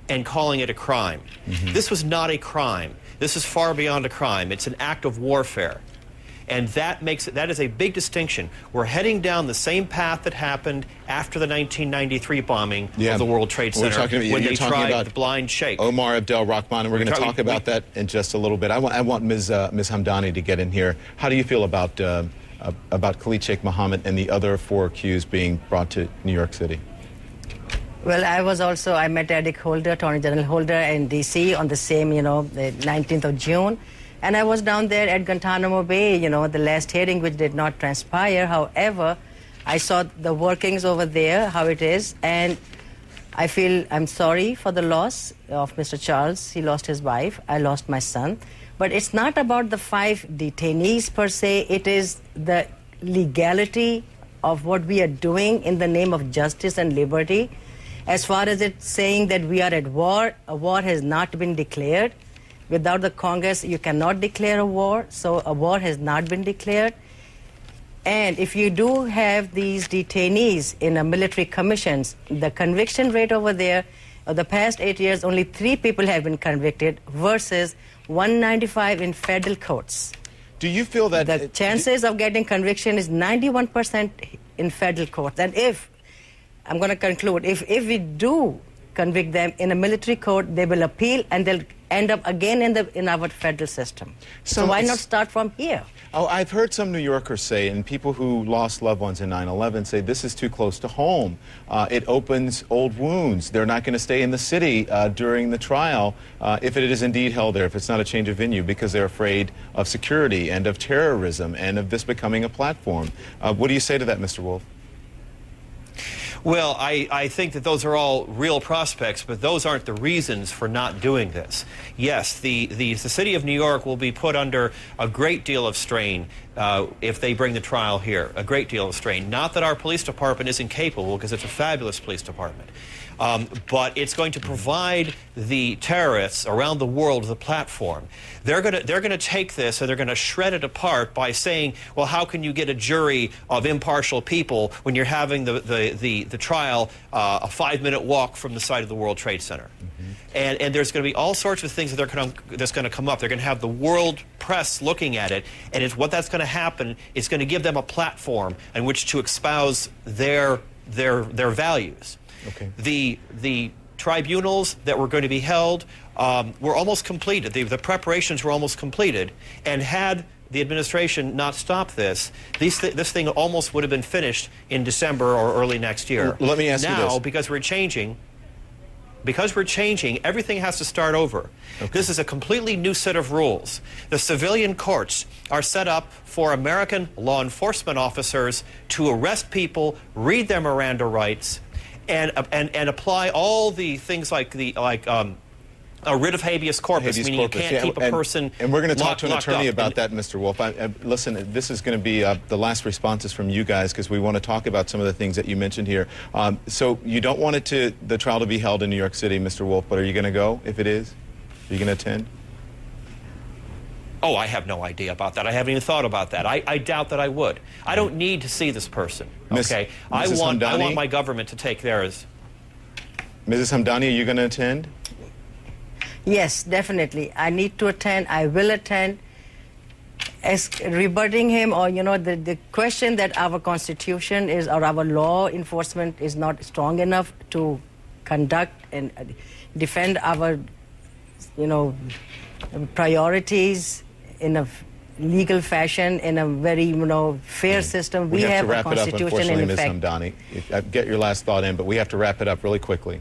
and calling it a crime. This was not a crime. This is far beyond a crime. It's an act of warfare. And that is a big distinction. We're heading down the same path that happened after the 1993 bombing of the World Trade Center when they tried the blind sheikh. Omar Abdel Rahman, and we're going to talk about that in just a little bit. I want Ms. Hamdani to get in here. How do you feel about Khalid Sheikh Mohammed and the other 4 accused being brought to New York City? Well, I met Eric Holder, Attorney General Holder, in D.C. on the same, the 19th of June. And I was down there at Guantanamo Bay, the last hearing, which did not transpire. However, I saw the workings over there, how it is, and I'm sorry for the loss of Mr. Charles. He lost his wife. I lost my son. But it's not about the 5 detainees per se. It is the legality of what we are doing in the name of justice and liberty. As far as it's saying that we are at war, a war has not been declared. Without the Congress, you cannot declare a war, so a war has not been declared. And if you do have these detainees in a military commissions, the conviction rate over there, the past 8 years, only 3 people have been convicted versus 195 in federal courts. Do you feel that the chances of getting conviction is 91% in federal courts? And I'm going to conclude, if we do convict them in a military court, they will appeal and they'll end up again in our federal system. So why not start from here? Oh, I've heard some New Yorkers say, and people who lost loved ones in 9/11 say, this is too close to home. It opens old wounds. They're not going to stay in the city during the trial if it is indeed held there, if it's not a change of venue, because they're afraid of security and of terrorism and of this becoming a platform. What do you say to that, Mr. Wolf? Well, I think that those are all real prospects, but those aren't the reasons for not doing this. Yes, the city of New York will be put under a great deal of strain if they bring the trial here, a great deal of strain. Not that our police department isn't capable, because it's a fabulous police department. But it's going to provide the terrorists around the world the platform. They're going to take this and they're going to shred it apart by saying, well, how can you get a jury of impartial people when you're having the trial a 5-minute walk from the site of the World Trade Center? And there's going to be all sorts of things that's going to come up. They're going to have the world press looking at it, and what that's going to happen is going to give them a platform in which to espouse their values. Okay. The tribunals that were going to be held were almost completed. The preparations were almost completed, and had the administration not stopped this, this thing almost would have been finished in December or early next year. Let me ask you this. Now, because we're changing, everything has to start over. Okay. This is a completely new set of rules. The civilian courts are set up for American law enforcement officers to arrest people, read their Miranda rights, and apply all the things like a writ of habeas corpus, meaning you can't keep a person and we're going to talk to an locked attorney up. about that, Mr. Wolf. Listen, this is going to be the last responses from you guys, because we want to talk about some of the things that you mentioned here. So you don't want the trial to be held in New York City, Mr. Wolf, but are you going to go if it is? Are you going to attend? Oh, I have no idea about that. I haven't even thought about that. I doubt that I would. I don't need to see this person. Okay, I want my government to take theirs. Mrs. Hamdani, are you going to attend? Yes, definitely. I need to attend. I will attend. As rebutting him, or the question that our Constitution is, or our law enforcement is not strong enough to conduct and defend our, priorities in a legal fashion, in a very, fair system. We have a Constitution in effect. Ms. Hamdani. Get your last thought in, but we have to wrap it up really quickly.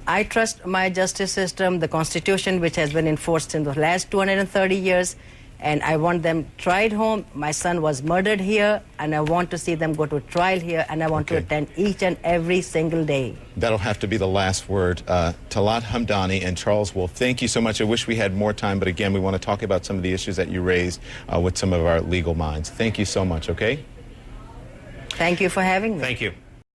I trust my justice system, the Constitution, which has been enforced in the last 230 years, and I want them tried home. My son was murdered here, and I want to see them go to trial here, and I want to attend each and every single day. That'll have to be the last word. Talat Hamdani and Charles Wolf, thank you so much. I wish we had more time, but again, we want to talk about some of the issues that you raised with some of our legal minds. Thank you so much, okay? Thank you for having me. Thank you.